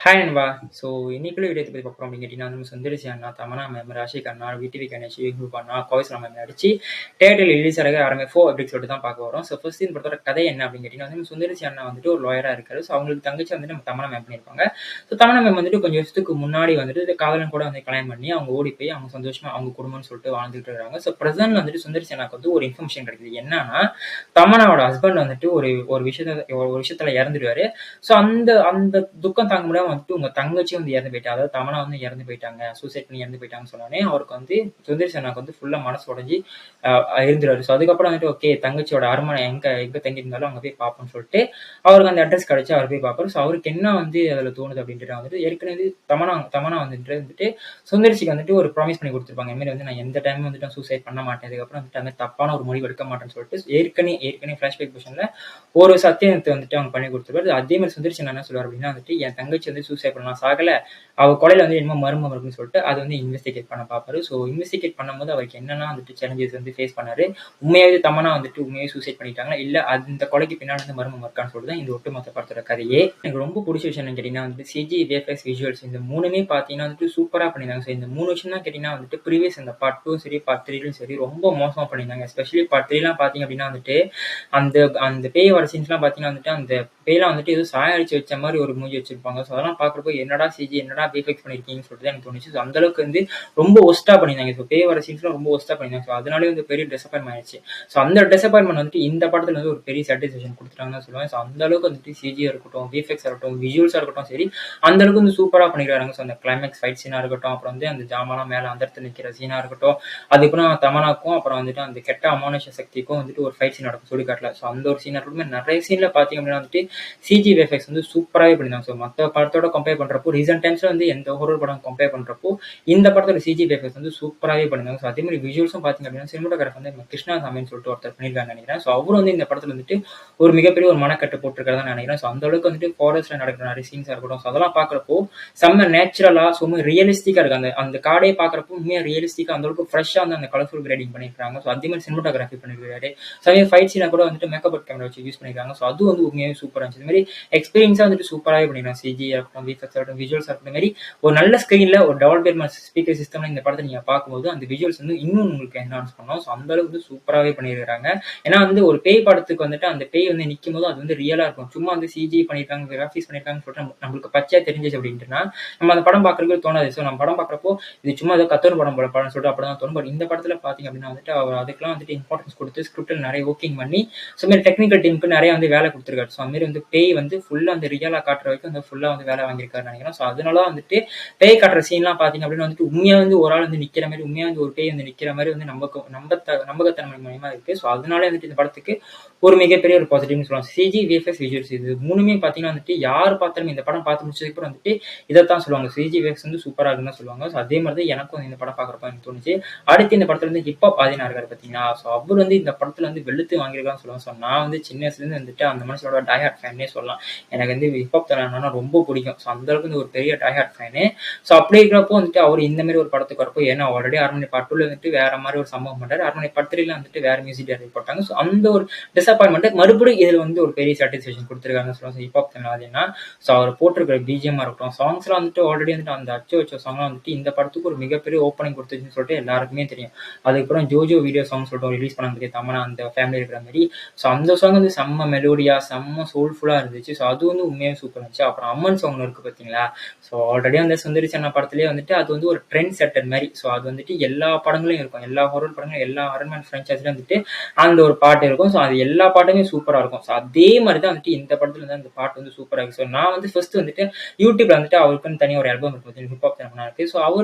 Hi நண்பா. So இன்னைக்குள்ள video எத பத்தி பார்க்க போறோம் அப்படின்னு கேட்டீங்கன்னா, நம்ம சுந்தரிசி அண்ணா, தமன்னா மேம், ராஷிக் அண்ணா, விடிவி கணேஷ், யூடியூப் அண்ணா, கோவிஸ்லா மேம் நடிச்சு தியேட்டர்ல ரிலீஸ் ஆக ஆரம்பிக்கும் அப்படின்னு சொல்லிட்டு தான் பார்க்க வரோம். ஸோ ஃபர்ஸ்ட் இந்த படத்தோட கதை என்ன அப்படின்னு கேட்டீங்கன்னா, நம்ம சுந்தரிசி அண்ணா வந்துட்டு ஒரு லாயரா இருக்காரு. ஸோ அவங்களுக்கு தங்கச்சி வந்துட்டு நம்ம தமன்னா மேம் பண்ணியிருப்பாங்க. ஸோ தமன்னா மேம் வந்துட்டு கொஞ்சம் வருஷத்துக்கு முன்னாடி வந்துட்டு காதலன் கூட வந்து கல்யாணம் பண்ணி அவங்க ஓடி போய் அவங்க சந்தோஷமா அவங்க குடும்பம்னு சொல்லிட்டு வாழ்ந்துட்டு இருக்காங்க. ஸோ பிரசன்ட்ல வந்துட்டு சுந்தரிசி அண்ணாக்கு வந்து ஒரு இன்ஃபர்மேஷன் கிடைக்குது. என்னன்னா தமன்னாவோட ஹஸ்பண்ட் வந்துட்டு ஒரு விஷயத்துல இறந்துடுவாரு. ஸோ அந்த அந்த துக்கம் தாங்க முடியாம வந்துட்டு உங்க தங்கச்சி வந்து இறந்து போயிட்டா. அதாவது தமன்னா வந்து இறந்து போயிட்டாங்க. சூசைட் பண்ணி இறந்து போயிட்டாங்கன்னு சொன்னோனே, அவருக்கு வந்து சுந்தரி அண்ணாக்கு வந்து ஃபுல்லா மனசு உடைஞ்சு இருந்துருவாரு. ஸோ அதுக்கப்புறம் வந்துட்டு ஓகே தங்கச்சியோட அரண்மனை எங்க எங்க தங்கி இருந்தாலும் அங்க போய் பார்ப்போம்னு சொல்லிட்டு அவருக்கு அந்த அட்ரஸ் கிடைச்சு அவர் போய் பார்ப்பாரு. ஸோ அவருக்கு என்ன வந்து அதுல தோணுது அப்படின்ட்டு வந்துட்டு ஏற்கனவே தமன்னா வந்துட்டு சுந்தரிசிக்கு வந்துட்டு ஒரு ப்ராமிஸ் பண்ணி கொடுத்துருப்பாங்க. இந்த மாதிரி வந்து நான் எந்த டைமும் வந்துட்டு நான் சூசைட் பண்ண மாட்டேன். அதுக்கப்புறம் வந்துட்டு அந்த தப்பான ஒரு முடிவு எடுக்க மாட்டேன்னு சொல்லிட்டு ஏற்கனவே ஃபிளாஷ்பேக் பொசிஷன்ல ஒரு சத்தியத்தை வந்துட்டு அவங்க பண்ணி கொடுத்துருவாரு. அதே மாதிரி சுந்தரிசி என்ன சொல்லுவார் அப்படின்னா வந்துட்டு என் தங்கச்சி வந்து சூசைட் பண்ணலாம் சாகல, அவ கொலையில வந்து என்னமோ மர்மம் இருக்குன்னு சொல்லிட்டு அது வந்து இன்வெஸ்டிகேட் பண்ண பார்ப்பாரு. ஸோ இன்வெஸ்டிகேட் பண்ணும்போது அவருக்கு என்னன்னா வந்துட்டு சேலஞ்சஸ் வந்து ஃபேஸ் பண்ணாரு. உண்மையாவே தமன்னா வந்துட்டு உண்மையாவே சூசைட் பண்ணிட்டாங்களா இல்ல அந்த கொலைக்கு பின்னாடி வந்து மர்மம் இருக்கான்னு சொல்லிட்டு தான் இந்த ஒட்டுமொத்த படத்தோட கதையே. எனக்கு ரொம்ப பிடிச்ச விஷயம் என்னன்னு கேட்டீங்கன்னா வந்துட்டு சிஜி, விஎஃப்எக்ஸ், விஷுவல்ஸ் இந்த மூணுமே பார்த்தீங்கன்னா வந்துட்டு சூப்பரா பண்ணியிருந்தாங்க. ஸோ இந்த 3 விஷயம் தான் கேட்டீங்கன்னா வந்துட்டு ப்ரீவியஸ் இந்த பார்ட் 2 சரி பார்ட் 3லும் சரி ரொம்ப மோசமா பண்ணியிருந்தாங்க. எஸ்பெஷலி பார்ட் 3லாம் பார்த்தீங்க அப்படின்னா வந்துட்டு அந்த அந்த பேய் வர சீன்ஸ்லாம் பார்த்தீங்கன்னா வந்துட்டு அந்த பேய்லாம் வந்துட்டு ஏதோ சாயம் அடிச்சு வச்ச மாதிரி ஒரு மூஞ்சி வச்சிருப்பாங்க. ஸோ அதெல்லாம் பார்க்குறப்போ என்னடா சிஜி என்னடா விஎஃப்எக்ஸ் பண்ணியிருக்கீங்கன்னு சொல்லிட்டு எனக்கு தோணுச்சு. ஸோ அந்த அளவுக்கு வந்து ரொம்ப ஒஸ்டா பண்ணியிருந்தாங்க. ஸோ பேய் வர சீன்ஸ்லாம் ரொம்ப ஒஸ்டா பண்ணியிருந்தாங்க. ஸோ அதனாலே வந்து பெரிய டிசப்பாயின்மெண்ட் ஆயிடுச்சு. ஸோ அந்த டிசப்பாயின்மெண்ட் வந்துட்டு இந்த படத்துல வந்து ஒரு பெரிய சாட்டிஸ்ஃபேக்ஷன் கொடுத்துட்டாங்கன்னு தான் சொல்லுவேன். ஸோ அந்த அளவுக்கு வந்துட்டு சிஜியா இருக்கட்டும், விஎஃப்எக்ஸ் இருக்கட்டும், விஷுவல்ஸா இருக்கட்டும் சரி அந்த அளவுக்கு வந்து சூப்பரா பண்ணிருக்காங்க. ஸோ அந்த கிளைமேக்ஸ் ஃபைட் சீனா இருக்கட்டும், அப்புறம் வந்து அந்த ஜாமான்லாம் மேல அந்த இடத்துல நிற்கிற சீனா இருக்கட்டும், அதுக்கப்புறம் தமனாக்கும் அப்புறம் வந்துட்டு அந்த கெட்ட அமானுஷ சக்திக்கும் வந்துட்டு ஒரு ஃபைட் சீன் நடக்கும் சுடுகாட்டில். ஸோ அந்த ஒரு சீன் இருக்கட்டும் நிறைய சீன்ல பார்த்தீங்க அப்படின்னா வந்துட்டு சிஜி விஎஃப்எக்ஸ் வந்து சூப்பராகவே பண்ணியிருந்தாங்க. ஸோ மற்ற படத்தோட கம்பேர் பண்றப்போ ரீசெண்ட் டைம்ஸ்ல வந்து எந்த ஹாரர் படம் கம்பேர் பண்றப்போ இந்த படத்தோட சிஜி விஎஃப்எக்ஸ் வந்து சூப்பராகவே பண்ணியிருந்தாங்க. ஸோ அதே மாதிரி விஷுவல்ஸும் பார்த்தீங்க அப்படின்னா சினிமாட்டோகிராஃபர் வந்து கிருஷ்ணாசாமின்னு சொல்லிட்டு ஒருத்தர் பண்ணியிருக்காங்க நினைக்கிறேன். ஸோ அவரும் வந்து இந்த படத்துல வந்துட்டு ஒரு மிகப்பெரிய ஒரு மனக்கட்டு போட்டிருக்கிறதா நினைக்கிறேன். ஸோ அந்த அளவுக்கு வந்துட்டு ஃபாரஸ்ட்ல நடக்கிற நிறைய சீன்ஸா இருக்கட்டும், ஸோ அதெல்லாம் பார்க்குறப்போ செம்ம நேச்சுரலா சும்மா ரியலிஸ்டிக்கா இருக்கு. அந்த அந்த காடே பார்க்குறப்போ உண்மையா ரியலிஸ்டிக்கா அந்த அளவுக்கு ஃப்ரெஷ்ஷா வந்து அந்த கலர்ஃபுல் கிரேடிங் பண்ணியிருக்காங்க. ஸோ அதே மாதிரி சினிமாட்டோகிராஃபி பண்ணிருக்காரு. சமயம் ஃபைட் சீனா கூட வந்துட்டு மேக்கப் கேமரா வச்சு யூஸ் பண்ணிருக்காங்க. ஸோ அது வந்து உண்மையாவே சூப்பரா இருந்துச்சு. இந்த மாதிரி எக்ஸ்பீரியன்ஸா வந்துட்டு சூப்பராகவே பண்ணிருக்காங்க. சிஜி இருக்கட்டும், விஎஃப்எக்ஸ் இருக்கட்டும், விஷுவல்ஸ் இருக்கட்டும், இந்த மாதிரி ஒரு நல்ல ஸ்கிரீன்ல ஒரு டெவலப்மெண்ட் ஸ்பீக்கர் சிஸ்டம்ல இந்த படத்தை நீங்க பார்க்கும்போது அந்த விஷுவல்ஸ் வந்து இன்னும் உங்களுக்கு என்ஹான்ஸ் பண்ணும். ஸோ அந்த அளவுக்கு வந்து சூப்பராகவே பண்ணியிருக்காங்க. ஏன்னா வந்து ஒரு பேய் படத்துக்கு வந்துட்டு அந்த பேய் வந்து நிற்கும் போது அது வந்து ரியலா இருக்கும். சும்மா வந்து சிஜி பண்ணிருக்காங்க, கிராஃபிக்ஸ் பண்ணிருக்காங்கன்னு சொல்லிட்டு நம்மளுக்கு பச்சையா தெரிஞ்சிச்சு அப்படின்ட்டுனா நம்ம அந்த படம் பார்க்கறதுக்கு தோணாது. ஸோ நம்ம படம் பார்க்குறப்போ இது சும்மா ஏதோ கத்தர் படம் போல படம் சொல்லிட்டு அப்படிதான் தோணும். பட் இந்த படத்துல பாத்தீங்க அப்படின்னா வந்துட்டு அவர் அதுக்கெல்லாம் வந்துட்டு இம்பார்ட்டன்ஸ் கொடுத்து ஸ்கிரிப்ட்ல நிறைய ஒர்க்கிங் பண்ணி ஸோ மாதிரி டெக்னிக்கல் டீமுக்கு நிறைய வந்து வேலை கொடுத்துருக்காரு. ஸோ அது மாதிரி வந்து பேய் வந்து ஃபுல்லா வந்து ரியலா காட்டுற வரைக்கும் வந்து ஃபுல்லா வந்து வேலை வாங்கியிருக்காரு நினைக்கிறேன். ஸோ அதனால வந்துட்டு பேய் காட்டுற சீன்லாம் பாத்தீங்க அப்படின்னா வந்துட்டு உண்மையா வந்து ஒரு ஆள் வந்து நிக்கிற மாதிரி உண்மையா வந்து ஒரு பேய் வந்து நிக்கிற மாதிரி வந்து நம்பகத்தன்மை மூலியமா இருக்கு. ஸோ அதனால வந்துட்டு இந்த படத்துக்கு ஒரு மிகப்பெரிய ஒரு பாசிட்டிவ்னு சொல்லலாம். சிஜி, விஎஃப்எக்ஸ், விஷுவல்ஸ் இது மூணுமே பாத்தீங்கன்னா வந்துட்டு யார் பார்த்தாலும் இந்த படம் பார்த்து முடிச்சதுக்கு அப்புறம் வந்துட்டு இதைத்தான் சொல்லுவாங்க. சிஜி விஎஃப்எக்ஸ் வந்து சூப்பரா இருக்குன்னு சொல்லுவாங்க. ஸோ அதே மாதிரி தான் எனக்கும் இந்த படம் பார்க்குறப்ப எனக்கு தோணுச்சு. அடுத்து இந்த படத்துல வந்து ஹிப்ஹாப் ஆதினா இருக்காரு பாத்தீங்களா. ஸோ அவர் வந்து இந்த படத்துல வந்து வெளுத்து வாங்கியிருக்கான்னு சொல்லுவாங்க. ஸோ நான் வந்து சின்ன வயசுல இருந்து வந்துட்டு அந்த மனுஷனோட டைஹார்ட் ஃபேனே சொல்லலாம். எனக்கு வந்து ஹிப்ஹாப் தரனா ரொம்ப பிடிக்கும். ஸோ அந்த அளவுக்கு வந்து ஒரு பெரிய டைஹார்ட் ஃபேனு. ஸோ அப்படி இருக்கிறப்போ வந்துட்டு அவர் இந்த மாதிரி ஒரு படத்துக்கு வரப்போ ஏன்னா ஆல்ரெடி அரண்மனை பார்ட் 2ல வந்துட்டு வேற மாதிரி ஒரு சம்பவம் பண்றாரு. அரண்மனை பார்ட் 3ல வந்துட்டு வேற மியூசிக் டைரக்டர் போட்டாங்க. ஸோ அந்த ஒரு டிசப்பாயின்மெண்ட் மறுபடியும் இதுல வந்து ஒரு பெரிய சாட்டிஸ்ஃபேக்ஷன் கொடுத்துருக்காங்க சொல்லுவாங்க ஹிப்ஹாப் தமிழ்னா. ஸோ அவர் போட்டிருக்கிற பிஜிஎம்மா இருக்கட்டும், சாங்ஸ்லாம் வந்துட்டு ஆல்ரெடி வந்துட்டு அந்த அச்சு வச்ச சாங்லாம் வந்துட்டு இந்த படத்துக்கு ஒரு மிகப்பெரிய ஓப்பனிங் கொடுத்துச்சுன்னு சொல்லிட்டு எல்லாருக்குமே தெரியும். அதுக்கப்புறம் ஜோஜோ வீடியோ சாங் சொல்லிட்டு ரிலீஸ் பண்ணாங்க தமன்னா அந்த ஃபேமிலி இருக்கிற மாதிரி. ஸோ அந்த சாங் வந்து செம்ம மெலோடியா செம்ம சோல்ஃபுல்லா இருந்துச்சு. ஸோ அது வந்து உண்மையாக சூப்பர் இருந்துச்சு. அப்புறம் அம்மன் சாங் இருக்கு பார்த்தீங்களா. ஸோ ஆல்ரெடி அந்த சுந்தரி சன்னா படத்துலேயே வந்துட்டு அது வந்து ஒரு ட்ரெண்ட் செட்டர் மாதிரி. ஸோ அது வந்துட்டு எல்லா படங்களையும் இருக்கும். எல்லா ஹாரர் படங்களும் எல்லா அரண்மனை ஃப்ரான்ச்சைஸ்லையும் வந்துட்டு அந்த ஒரு பாட்டு இருக்கும். ஸோ அது எல்லா பாட்டுமே சூப்பராக இருக்கும். ஸோ அதே மாதிரி தான் வந்துட்டு இந்த படத்துல வந்து அந்த பாட்டு வந்து சூப்பராக இருக்கு. ஸோ நான் வந்து ஃபர்ஸ்ட் வந்துட்டு யூடியூப்ல வந்துட்டு அவருக்குன்னு தனியாக ஒரு ஆல்பம் இருக்கு ஹிப்ஹாப் தமிழ்னா இருக்கு. ஸோ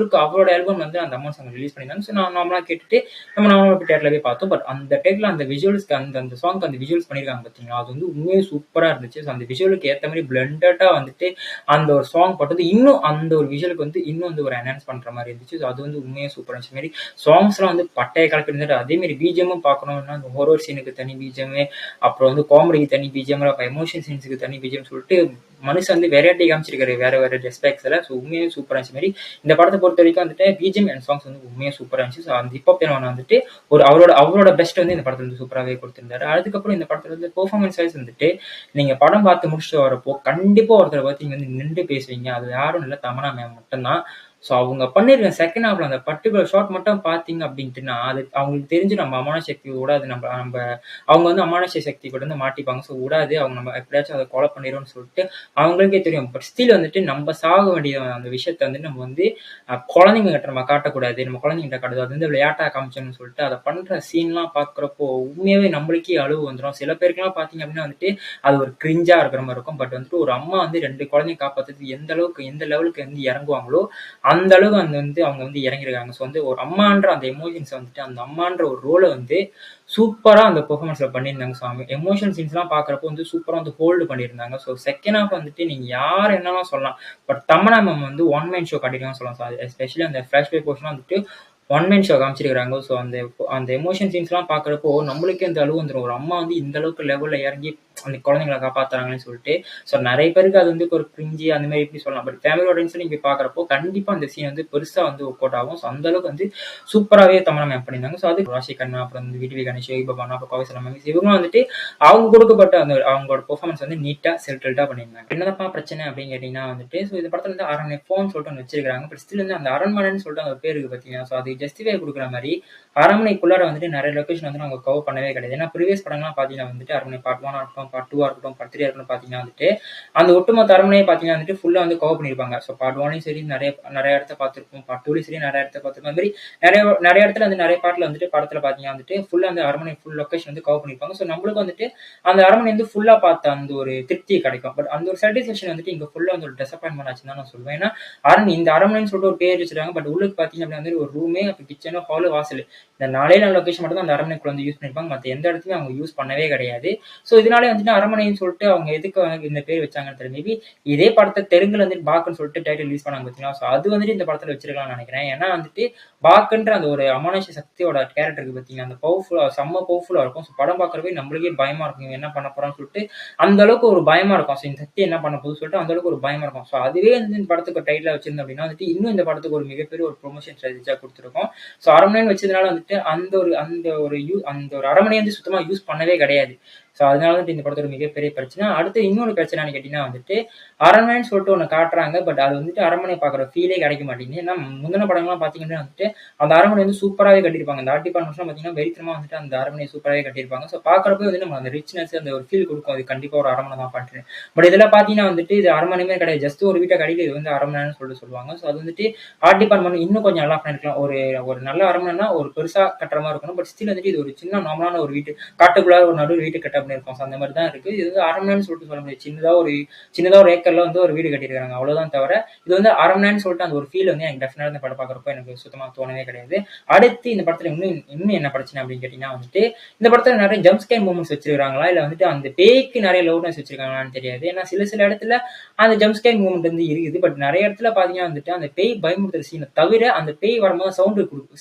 அவரோட ஆல்பம் வந்து அந்த அம்மன் சாங் ரிலீஸ் பண்ணியிருந்தாங்க. ஸோ நான் நார்மலாக கேட்டுட்டு நம்ம நார்மலாக போய் தேட்டர்ல போய் பார்த்தோம். பட் அந்த டைம்ல அந்த விஷுவல்ஸ்க்கு அந்த சாங்க்கு அந்த விஷுவல்ஸ் பண்ணியிருக்காங்க பார்த்தீங்களா, அது வந்து உண்மையே சூப்பராக இருந்துச்சு. ஸோ அந்த விஷுவலுக்கு ஏற்ற மாதிரி பிளண்டடா வந்துட்டு அந்த ஒரு சாங் போட்டது இன்னும் அந்த ஒரு விஷுவலுக்கு வந்து இன்னும் வந்து ஒரு என்ஹான்ஸ் பண்ற மாதிரி இருந்துச்சு. ஸோ அது வந்து உண்மையே சூப்பராக இருந்துச்சு. மாதிரி சாங்ஸ்லாம் வந்து பட்டையை கலப்பி இருந்துட்டு அதே மாதிரி பிஜிஎம்மும் பார்க்கணும்னா அந்த ஹாரர் சீனுக்கு தனி பிஜிஎம், அப்புறம் வந்து காமெடிக்கு தனி பிஜிஎம், அப்புறம் எமோஷன் சீன்ஸுக்கு தனி பிஜிஎம் சொல்லிட்டு மனுஷன் வந்து வெரைட்டி காமிச்சிருக்காரு வேற வேற ரெஸ்பெக்ட்ஸில். ஸோ உண்மையாக சூப்பராக இருந்துச்சு மாதிரி இந்த படத்தை பொறுத்த வரைக்கும் வந்துட்டு பிஜிஎம் அண்ட் சாங்ஸ் வந்து உண்மையாக சூப்பராக இருந்துச்சு. ஸோ அந்த ஹிப்ஹாப் வந்துட்டு ஒரு அவரோட பெஸ்ட் வந்து இந்த படத்தில் வந்து சூப்பராகவே கொடுத்திருந்தாரு. அதுக்கப்புறம் இந்த படத்தில் வந்து பெர்ஃபார்மன்ஸ் வைஸ் வந்துட்டு நீங்கள் படம் பார்த்து முடிச்சுட்டு வரப்போ கண்டிப்பாக ஒருத்தரை பற்றி நீங்கள் வந்து நின்று பேசுவீங்க. அது யாரும் இல்லை, தமன்னா மேம் மட்டும்தான். ஸோ அவங்க பண்ணிருக்க செகண்ட் ஹாஃப்ல அந்த பர்டிகுலர் ஷாட் மட்டும் பார்த்தீங்க அப்படின்ட்டுனா அது அவங்களுக்கு தெரிஞ்சு நம்ம அமான சக்தி விடாது, நம்ம அவங்க வந்து அமானுஷ்ய சக்தி கூட வந்து மாட்டிப்பாங்க. ஸோ விடாது, அவங்க நம்ம எப்படியாச்சும் அதை கொலை பண்ணிடும்னு சொல்லிட்டு அவங்களுக்கே தெரியும். பட் ஸ்டில் வந்துட்டு நம்ம சாக வேண்டிய அந்த விஷயத்த வந்து நம்ம வந்து குழந்தைங்க கிட்ட நம்ம காட்டக்கூடாது, நம்ம குழந்தைங்கிட்ட காட்டுது அது வந்து விளையாட்டாக காமிச்சோம்னு சொல்லிட்டு அதை பண்ற சீன்லாம் பார்க்குறப்போ உண்மையாவே நம்மளுக்கே அழுவு வந்துடும். சில பேருக்குலாம் பார்த்தீங்க அப்படின்னா வந்துட்டு அது ஒரு கிரிஞ்சா இருக்கிற மாதிரி இருக்கும். பட் வந்துட்டு ஒரு அம்மா வந்து 2 குழந்தைய காப்பாற்றுறது எந்த லெவலுக்கு வந்து இறங்குவாங்களோ அந்த அளவுக்கு வந்து அவங்க வந்து இறங்கிருக்காங்க. ஸோ வந்து ஒரு அம்மான்ற அந்த எமோஷன்ஸ் வந்துட்டு அந்த அம்மான்ற ஒரு ரோலை வந்து சூப்பரா அந்த பெர்ஃபார்மன்ஸ்ல பண்ணியிருந்தாங்க. ஸோ எமோஷனல் சீன்ஸ்லாம் பார்க்குறப்போ வந்து சூப்பரா வந்து ஹோல்டு பண்ணியிருந்தாங்க. ஸோ செகண்ட் ஹாஃப் வந்துட்டு நீங்க யார் என்னலாம் சொல்லலாம். பட் தமன்னா மேம் வந்து ஒன் மேன் ஷோ காட்டிருக்காங்கன்னு சொல்லலாம். ஸோ எஸ்பெஷலி அந்த ஃபிளாஷ்பேக் போர்ஷன் வந்துட்டு ஒன் மேன் ஷோ காமிச்சிருக்காங்க. ஸோ அந்த எமோஷன் சீன்ஸ்லாம் பார்க்குறப்போ நம்மளுக்கே அந்த அழுவு வந்துடும். ஒரு அம்மா வந்து இந்த அளவுக்கு லெவலில் இறங்கி அந்த குழந்தைங்களை காப்பாற்றுறாங்கன்னு சொல்லிட்டு. ஸோ நிறைய பேருக்கு அது வந்து ஒரு கிரிஞ்சி அந்த மாதிரி எப்படி சொல்லலாம். பட் ஃபேமிலி ஆடியன்ஸ் நீங்கள் பார்க்குறப்போ கண்டிப்பாக அந்த சீன் வந்து பெருசாக வந்து ஒர்க் அவுட் ஆகும். ஸோ அந்த அளவுக்கு வந்து சூப்பராகவே தமன்னா மேம் பண்ணியிருந்தாங்க. ஸோ அது ராஷி கண்ணா, அப்புறம் வந்து விடிவி கணேஷ், யோகி பாபா, அப்புறம் கோவிசலம் மேம் இவங்க வந்துட்டு அவங்க கொடுக்கப்பட்ட அந்த அவங்களோட பெர்ஃபார்மன்ஸ் வந்து நீட்டாக செட்டில்டாக பண்ணியிருந்தாங்க. என்னதப்பா பிரச்சனை அப்படின்னு கேட்டிங்கன்னா வந்துட்டு ஸோ இந்த படத்தில் வந்து அரண்மனை ஃபோன் சொல்லிட்டு ஒன்று வச்சிருக்காங்க. பட் ஸ்டில் வந்து அந்த அரண்மனைன்னு சொல்லிட்டு அந்த பேர் இருக்குது பார்த்தீங்கன்னா. ஸோ அது ஜஸ்டிஃபை கொடுக்குற மாதிரி அரண்மனைக்குள்ளார வந்துட்டு நிறைய லொகேஷன் வந்து அவங்க கவர் பண்ணவே கிடையாது. ஏன்னா ப்ரீவியஸ் படங்கள்லாம் பார்த்தீங்கன்னா வந்துட்டு அரண்மனை பார்ட் 1 இருக்கட்டும், பார்ட் 2 இருக்கட்டும், பார்ட் 3 இருக்கட்டும் பார்த்தீங்கன்னா வந்துட்டு அந்த ஒட்டுமொத்த அரண்மனையை பார்த்தீங்கன்னா வந்துட்டு ஃபுல்லாக வந்து கவர் பண்ணியிருப்பாங்க. ஸோ பார்ட் 1லையும் சரி நிறைய இடத்த பார்த்துருப்போம், பார்ட் 2லையும் சரி நிறைய இடத்த பார்த்துருப்போம். அந்த மாதிரி நிறைய இடத்துல வந்து நிறைய பாட்டில் வந்துட்டு படத்தில் பார்த்தீங்கன்னா வந்துட்டு ஃபுல்லாக அந்த அரண்மனை ஃபுல் லொகேஷன் வந்து கவர் பண்ணியிருப்பாங்க. ஸோ நம்மளுக்கு வந்துட்டு அந்த அரண்மனை வந்து ஃபுல்லாக பார்த்த அந்த ஒரு திருப்தி கிடைக்கும். பட் அந்த ஒரு சாட்டிஸ்ஃபேக்ஷன் வந்துட்டு இங்கே ஃபுல்லாக வந்து ஒரு டிசப்பாயின்மெண்ட் ஆச்சுன்னு தான் நான் சொல்லுவேன். ஏன்னா இந்த அரண்மனைன்னு சொல்லிட்டு ஒரு பேர் வச்சிருக்காங்க. பட் உள்ளுக்கு பார்த்தீங்க அப்படின்னா வந்து ஒரு ரூமே, அப்போ கிச்சனோ, ஹாலு, வாசல் இந்த 4 லொகேஷன் மட்டும் தான் அந்த அரண்மனைக்குள்ள வந்து யூஸ் பண்ணிருப்பாங்க. மற்ற எந்த இடத்துலையும் அவங்க யூஸ் பண்ணவே கிடையாது. ஸோ இதனாலே வந்துட்டு அரண்மனைன்னு சொல்லிட்டு அவங்க எதுக்கு இந்த பேர் வச்சாங்கன்னு தெரியல. மேபி இதே படத்தை தெலுங்குல வந்து பாக்குன்னு சொல்லிட்டு டைட்டில் ரிலீஸ் பண்ணாங்க பார்த்தீங்களா. ஸோ அது வந்துட்டு இந்த படத்தில் வச்சிருக்கலாம்னு நினைக்கிறேன். ஏன்னா வந்துட்டு பாக்குன்ற அந்த ஒரு அமானுஷ்ய சக்தியோட கேரக்டருக்கு பார்த்தீங்கன்னா அந்த செம்ம பவர்ஃபுல்லா இருக்கும். ஸோ படம் பார்க்கறவே நம்மளுக்கே பயமா இருக்கும், என்ன பண்ண போறான்னு சொல்லிட்டு அந்த அளவுக்கு ஒரு பயமா இருக்கும். ஸோ இந்த சக்தி என்ன பண்ண போகுது சொல்லிட்டு அந்த அளவுக்கு ஒரு பயமா இருக்கும். ஸோ அதுவே வந்து இந்த படத்துக்கு டைட்டில் வச்சிருந்தோம் அப்படின்னா வந்துட்டு இன்னும் இந்த படத்துக்கு ஒரு மிகப்பெரிய ஒரு ப்ரொமோஷன் ஸ்ட்ராட்டஜியா கொடுத்துருக்கோம். ஸோ அரண்மனைன்னு வச்சதுனால வந்துட்டு அந்த ஒரு அரண்மனையை வந்து சுத்தமா யூஸ் பண்ணவே கிடையாது. ஸோ அதனால வந்துட்டு இந்த படத்தோட மிகப்பெரிய பிரச்சனை. அடுத்து இன்னொரு பிரச்சனைன்னு கேட்டீங்கன்னா வந்துட்டு அரண்மனைன்னு சொல்லிட்டு ஒன்று காட்டுறாங்க. பட் அது வந்துட்டு அரண்மனை பார்க்குற ஃபீலே கிடைக்க மாட்டேங்குது. ஏன்னா முந்தின படங்கள்லாம் பார்த்தீங்கன்னா வந்துட்டு அந்த அரண்மனை வந்து சூப்பராகவே கட்டியிருப்பாங்க. அந்த ஆர்ட் டிபார்ட்மெண்ட்ஸ்லாம் பார்த்தீங்கன்னா வெறித்தனமா வந்துட்டு அந்த அரண்மனையை சூப்பராகவே கட்டியிருப்பாங்க. ஸோ பார்க்குறப்ப வந்து நம்ம அந்த ரிச்னஸ் அந்த ஒரு ஃபீல் கொடுக்கும். அது கண்டிப்பாக ஒரு அரண்மனை தான் பண்ணுறேன். பட் இதெல்லாம் பார்த்தீங்கன்னா வந்துட்டு இது அரண்மனையுமே கிடையாது. ஜஸ்ட் ஒரு வீட்டை கட்டிட்டு இது வந்து அரண்மனைன்னு சொல்லிட்டு சொல்லுவாங்க. ஸோ அது வந்துட்டு ஆர்ட் டிபார்ட்மெண்ட் இன்னும் கொஞ்சம் நல்லா பண்ணிருக்கலாம். ஒரு நல்ல அரண்மனைனா ஒரு பெருசா கட்டுற மாதிரி இருக்கணும். பட் ஸ்டில் வந்துட்டு இது ஒரு சின்ன நார்மலான ஒரு வீட்டு காட்டுக்குள்ள ஒரு நடு வீட்டு கட்ட பண்ணிருக்கோம். அந்த மாதிரி தான் இருக்கு. இது வந்து அரண்மனைன்னு சொல்லிட்டு சொல்ல முடியாது. சின்னதா ஒரு ஏக்கர்ல வந்து ஒரு வீடு கட்டியிருக்காங்க, அவ்வளவுதான். தவிர இது வந்து அரண்மனைன்னு சொல்லிட்டு அந்த ஒரு ஃபீல் வந்து எனக்கு டெஃபினட்டா இந்த படம் பார்க்குறப்போ எனக்கு சுத்தமா தோணவே கிடையாது. அடுத்து இந்த படத்துல இன்னும் என்ன பிரச்சனை அப்படின்னு கேட்டீங்கன்னா வந்துட்டு இந்த படத்துல நிறைய ஜம்ப் ஸ்கேர் மூமெண்ட்ஸ் வச்சிருக்காங்களா, இல்ல வந்துட்டு அந்த பேய்க்கு நிறைய லவ்னஸ் வச்சிருக்காங்களான்னு தெரியாது. ஏன்னா சில இடத்துல அந்த ஜம்ப் ஸ்கேர் மூமெண்ட் வந்து இருக்குது. பட் நிறைய இடத்துல பாத்தீங்கன்னா வந்துட்டு அந்த பேய் பயமுறுத்துற சீனை தவிர அந்த பேய் வரும்போது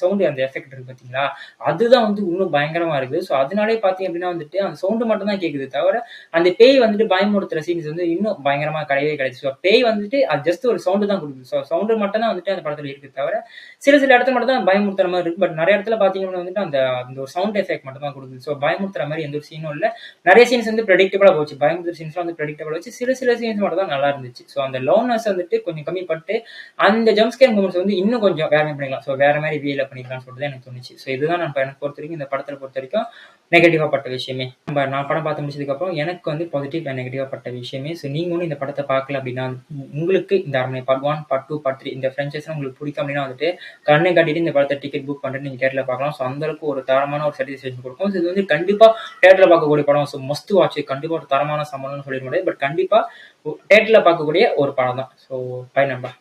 சவுண்டு அந்த எஃபெக்ட் இருக்கு பாத்தீங்களா, அதுதான் வந்து இன்னும் பயங்கரமா இருக்குது. ஸோ அதனாலே பாத்தீங்க அப்படின்னா வந்துட்டு அந்த சவுண்டு மட்டும் தான் கேட்குது தவிர அந்த பேய் வந்துட்டு பயமுறுத்துற சீன்ஸ் வந்து இன்னும் பயங்கரமா கிடையவே கிடையாது. ஸோ பேய் வந்துட்டு அது ஜஸ்ட் ஒரு சவுண்டு தான் கொடுக்குது. ஸோ சவுண்டு மட்டும் தான் வந்துட்டு அந்த படத்துல இருக்கு தவிர சில இடத்துல மட்டும் தான் பயமுறுத்துற மாதிரி இருக்கு. பட் நிறைய இடத்துல பாத்தீங்கன்னா வந்துட்டு அந்த ஒரு சவுண்ட் எஃபெக்ட் மட்டும் தான் கொடுக்குது. ஸோ பயமுறுத்துற மாதிரி எந்த ஒரு சீனும் இல்லை. நிறைய சீன்ஸ் வந்து ப்ரெடிக்டபிளா போச்சு. பயமுறுத்துற சீன்ஸ்லாம் வந்து ப்ரெடிக்டபிளா வச்சு சில சீன்ஸ் மட்டும் தான் நல்லா இருந்துச்சு. ஸோ அந்த லவ்னஸ் வந்துட்டு கொஞ்சம் கம்மி பண்ணிட்டு அந்த ஜம்ப் ஸ்கேர் மூமெண்ட்ஸ் வந்து இன்னும் கொஞ்சம் வேற மாதிரி பண்ணிக்கலாம். ஸோ வேற மாதிரி வீல பண்ணிக்கலாம்னு சொல்லிட்டு எனக்கு தோணுச்சு. ஸோ இதுதான் எனக்கு பொறுத்த வரைக்கும் இந்த படத்தை பொறுத்த வரைக்கும் நெகட்டிவா பட்ட விஷயமே. நான் படம் பார்த்து முடிச்சதுக்கு அப்புறம் எனக்கு வந்து பாசிட்டிவ் அண்ட் நெகட்டிவா பட்ட விஷயமே. ஸோ நீங்க ஒன்றும் இந்த படத்தை பார்க்கல அப்படின்னா உங்களுக்கு இந்த அரண்மனை பார்ட் 1, பார்ட் 2, பார்ட் 3 இந்த ஃப்ரான்ச்சைஸ் உங்களுக்கு பிடிக்கும் அப்படின்னா வந்துட்டு கண்ணை காட்டிட்டு இந்த படத்தை டிக்கெட் புக் பண்ணிட்டு நீங்க தியேட்டர்ல பார்க்கலாம். ஸோ அந்த அளவுக்கு ஒரு தரமான ஒரு சாட்டிஸ்ஃபேக்ஷன் கொடுக்கும். ஸோ இது வந்து கண்டிப்பா தியேட்டர்ல பார்க்கக்கூடிய படம். ஸோ மஸ்ட் வாட்ச், கண்டிப்பா ஒரு தரமான சம்பளம்னு சொல்லிட முடியாது. பட் கண்டிப்பா தியேட்டர்ல பார்க்கக்கூடிய ஒரு படம் தான். ஸோ பை நம்பா.